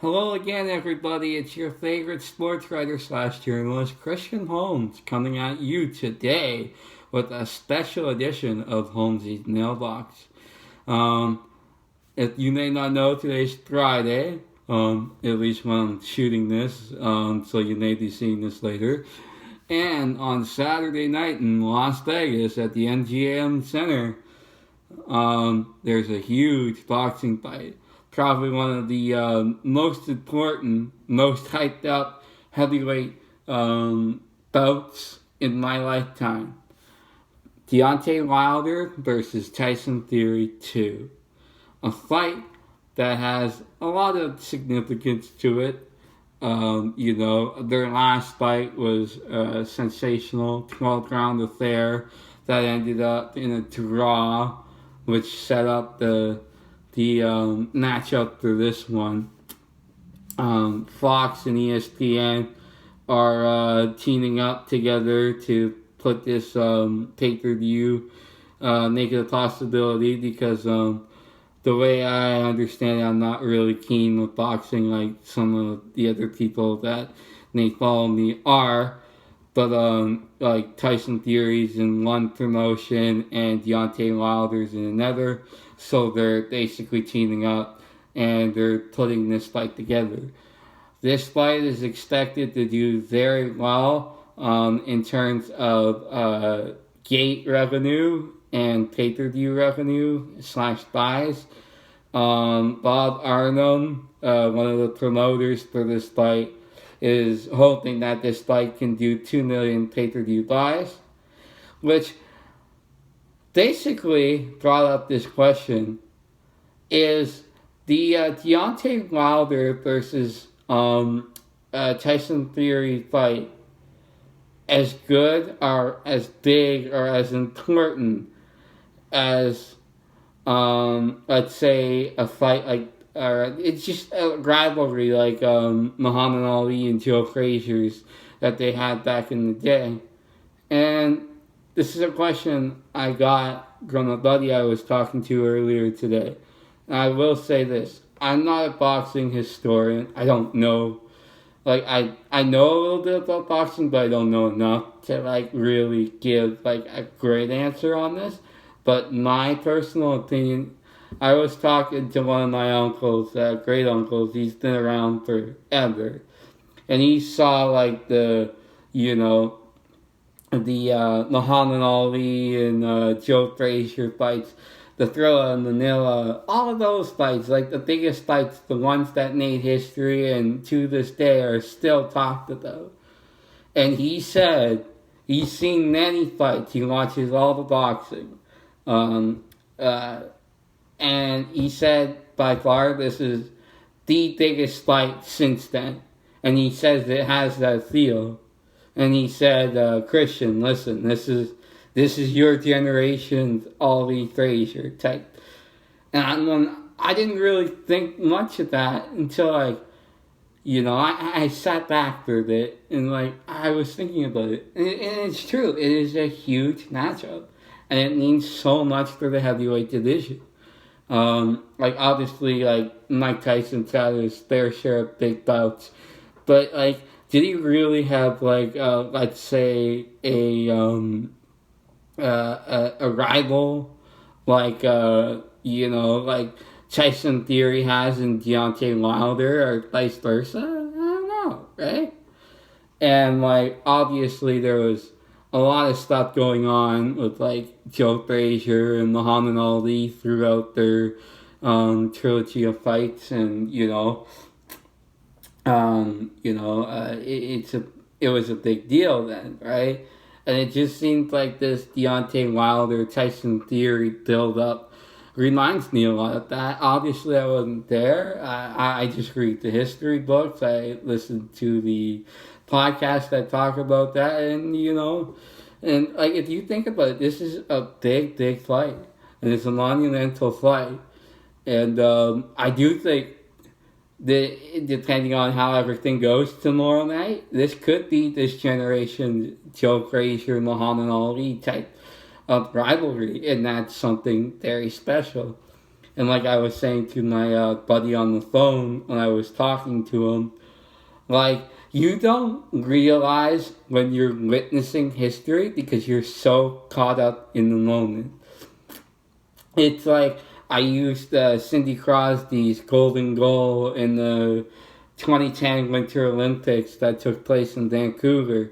Hello again, everybody. It's your favorite sports writer slash journalist, Christian Holmes, coming at you today with a special edition of Holmesy's Mailbox. Um, if you may not know, today's Friday, at least when I'm shooting this, so you may be seeing this later. And on Saturday night in Las Vegas at the MGM Center, there's a huge boxing fight. Probably one of the most important, most hyped up heavyweight bouts in my lifetime. Deontay Wilder versus Tyson Fury 2. A fight that has a lot of significance to it. Their last fight was a sensational 12 round affair that ended up in a draw, which set up the matchup for this one. Fox and ESPN are teaming up together to put this pay-per-view, make it a possibility because the way I understand it, I'm not really keen with boxing like some of the other people that may follow me are. But like Tyson Fury's in one promotion and Deontay Wilder's in another, so they're basically teaming up and they're putting this fight together. This fight is expected to do very well in terms of gate revenue and pay-per-view revenue / buys. Bob Arnum, one of the promoters for this fight, is hoping that this fight can do 2 million pay-per-view buys, which basically brought up this question: is the Deontay Wilder versus Tyson Fury fight as good or as big or as important as let's say a fight like it's just a rivalry like Muhammad Ali and Joe Frazier's that they had back in the day? And this is a question I got from a buddy I was talking to earlier today. And I will say this: I'm not a boxing historian. I don't know. I know a little bit about boxing, but I don't know enough to really give a great answer on this. But my personal opinion, I was talking to one of my uncles, great uncles. He's been around forever, and he saw the Muhammad Ali and Joe Frazier fights, the Thrilla In Manila, all of those fights, the biggest fights, the ones that made history and to this day are still talked about. And he said he's seen many fights. He watches all the boxing. And he said, by far, this is the biggest fight since then. And he says it has that feel. And he said, Christian, listen, this is your generation's Ali Frazier type. And I didn't really think much of that until I sat back for a bit and I was thinking about it. And it's true, it is a huge matchup. And it means so much for the heavyweight division. Obviously, Mike Tyson had his fair share of big bouts. But, did he really have, let's say, a rival, Tyson Fury has in Deontay Wilder, or vice versa? I don't know, right? And, obviously there was a lot of stuff going on with, Joe Frazier and Muhammad Ali throughout their trilogy of fights, and, it was a big deal then, right? And it just seems like this Deontay Wilder Tyson Fury build up reminds me a lot of that. Obviously, I wasn't there. I just read the history books. I listened to the podcasts that talk about that, and if you think about it, this is a big, big fight, and it's a monumental fight, and I do think depending on how everything goes tomorrow night, this could be this generation Joe Frazier, Muhammad Ali type of rivalry, and that's something very special. And like I was saying to my buddy on the phone when I was talking to him, like, you don't realize when you're witnessing history because you're so caught up in the moment. It's like I used Cindy Crosby's golden goal in the 2010 Winter Olympics that took place in Vancouver.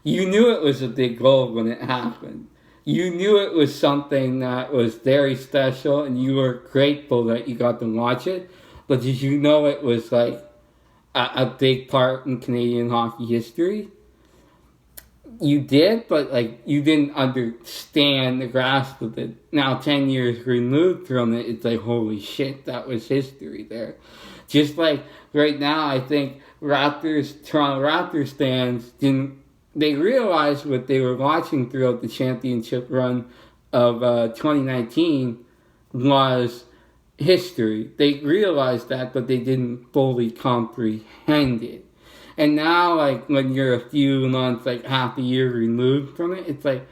You knew it was a big goal when it happened. You knew it was something that was very special and you were grateful that you got to watch it. But did you know it was like a big part in Canadian hockey history? You did, but like you didn't understand the grasp of it. Now 10 years removed from it, it's like, holy shit, that was history there. Just like right now, I think Toronto Raptors fans they realized what they were watching throughout the championship run of 2019 was history. They realized that, but they didn't fully comprehend it. And now, like, when you're a few months, like half a year removed from it, it's like,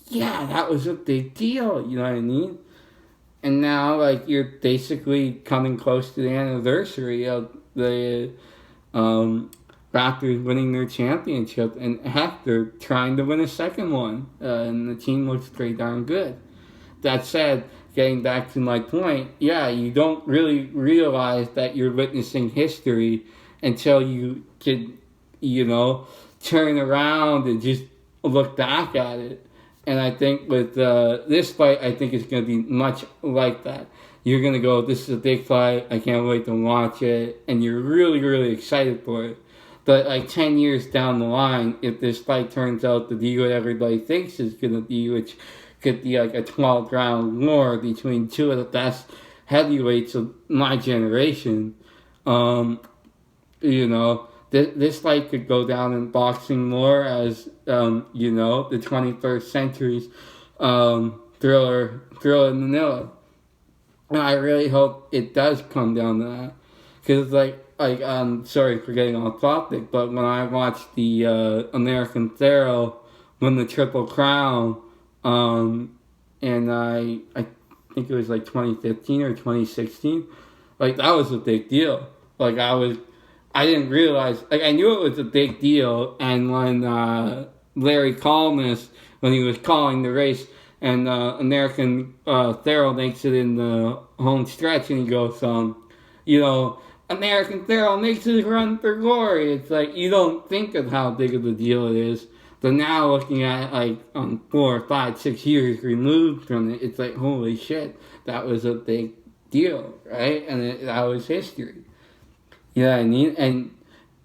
yeah, that was a big deal, you know what I mean? And now, like, you're basically coming close to the anniversary of the Raptors winning their championship, and heck, they're trying to win a second one, and the team looks pretty darn good. That said, getting back to my point, yeah, you don't really realize that you're witnessing history until you can, turn around and just look back at it. And I think with this fight, I think it's going to be much like that. You're going to go, this is a big fight, I can't wait to watch it, and you're really, really excited for it. But like 10 years down the line, if this fight turns out to be what everybody thinks it's going to be, which could be like a 12-round war between two of the best heavyweights of my generation, this fight could go down in boxing lore as, the 21st century's Thrilla In Manila. And I really hope it does come down to that. Because, sorry for getting off topic, but when I watched the American Pharoah win the Triple Crown, and I think it was like 2015 or 2016, like, that was a big deal. Like, I didn't realize, like, I knew it was a big deal, and when Larry Collmus, when he was calling the race, and American Pharoah makes it in the home stretch, and he goes, American Pharoah makes his run for glory. It's like, you don't think of how big of a deal it is. But now looking at it, 4, 5, 6 years removed from it, it's like, holy shit, that was a big deal, right? And that was history. You know what I mean? And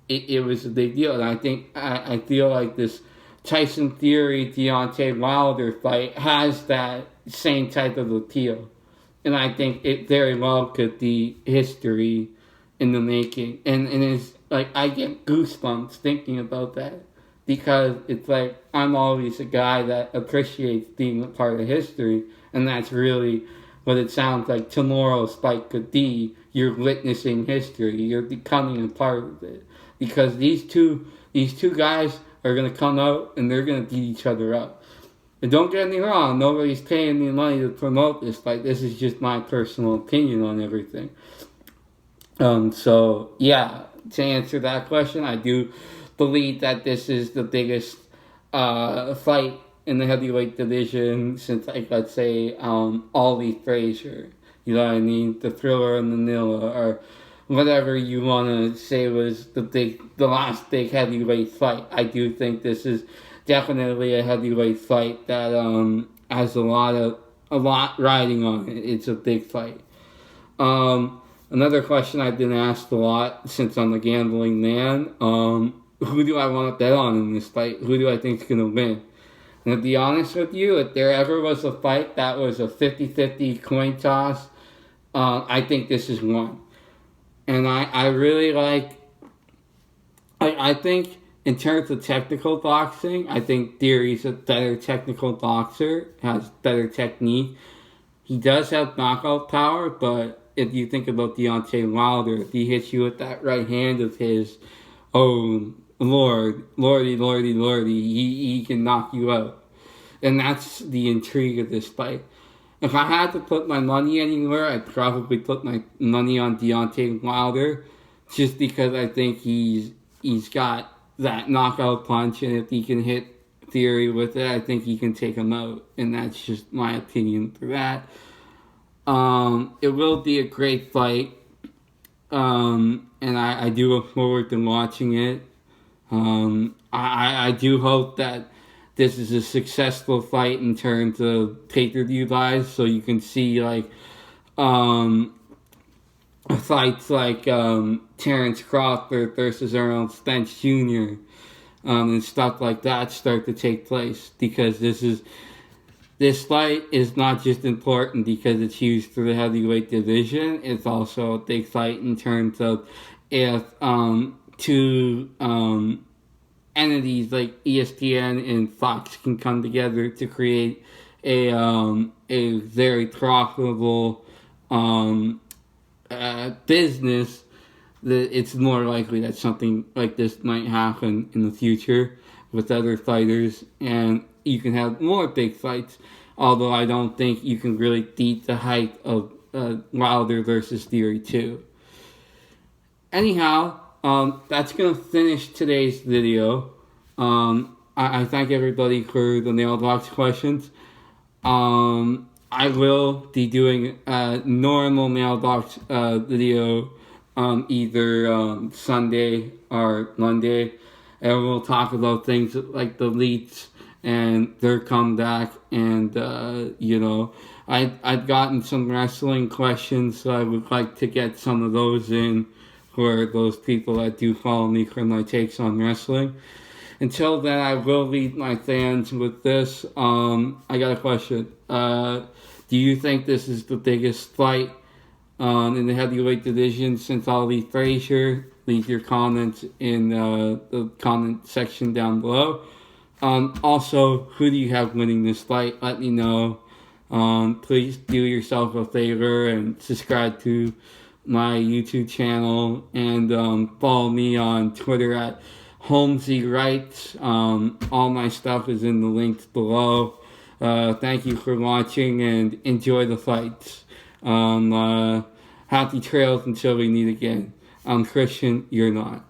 it was a big deal. And I think, I feel like this Tyson Fury, Deontay Wilder fight has that same type of appeal. And I think it very well could be history in the making. And it's like, I get goosebumps thinking about that. Because it's like, I'm always a guy that appreciates being a part of history. And that's really what it sounds like tomorrow's fight could be. You're witnessing history. You're becoming a part of it. Because these two guys are going to come out and they're going to beat each other up. And don't get me wrong, nobody's paying me money to promote this fight. This is just my personal opinion on everything. So, yeah, to answer that question, I do believe that this is the biggest fight in the heavyweight division since, let's say, Ollie Frazier. You know what I mean? The Thrilla In Manila, or whatever you want to say was the last big heavyweight fight. I do think this is definitely a heavyweight fight that has a lot riding on it. It's a big fight. Another question I've been asked a lot since I'm a gambling man. Who do I want to bet on in this fight? Who do I think is going to win? And to be honest with you, if there ever was a fight that was a 50-50 coin toss, I think this is one. And I really I think in terms of technical boxing, I think Theory's a better technical boxer, has better technique. He does have knockout power, but if you think about Deontay Wilder, if he hits you with that right hand of his, oh, lordy, he can knock you out. And that's the intrigue of this fight. if I had to put my money anywhere, I'd probably put my money on Deontay Wilder, just because I think he's got that knockout punch, and if he can hit Theory with it, I think he can take him out, and that's just my opinion for that. It will be a great fight, and I do look forward to watching it. I do hope that this is a successful fight in terms of pay-per-view buys, so you can see like fights like Terrence Crawford versus Errol Spence Jr. And stuff like that start to take place, because this fight is not just important because it's huge for the heavyweight division. It's also a big fight in terms of if two entities like ESPN and Fox can come together to create a very profitable business, that it's more likely that something like this might happen in the future with other fighters, and you can have more big fights. Although I don't think you can really beat the hype of Wilder versus Theory 2. Anyhow, that's going to finish today's video. I thank everybody for the Mailbox questions. I will be doing a normal Mailbox video either Sunday or Monday. And we'll talk about things like the Leets and their comeback. And, I've gotten some wrestling questions, so I would like to get some of those in for those people that do follow me for my takes on wrestling. Until then, I will leave my fans with this. I got a question. Do you think this is the biggest fight in the heavyweight division since Ali Frazier? Leave your comments in the comment section down below. Also, who do you have winning this fight? Let me know. Please do yourself a favor and subscribe to my YouTube channel, and follow me on Twitter at Holmesy Writes. All my stuff is in the links below. Thank you for watching, and enjoy the fights. Happy trails until we meet again. I'm Christian, you're not.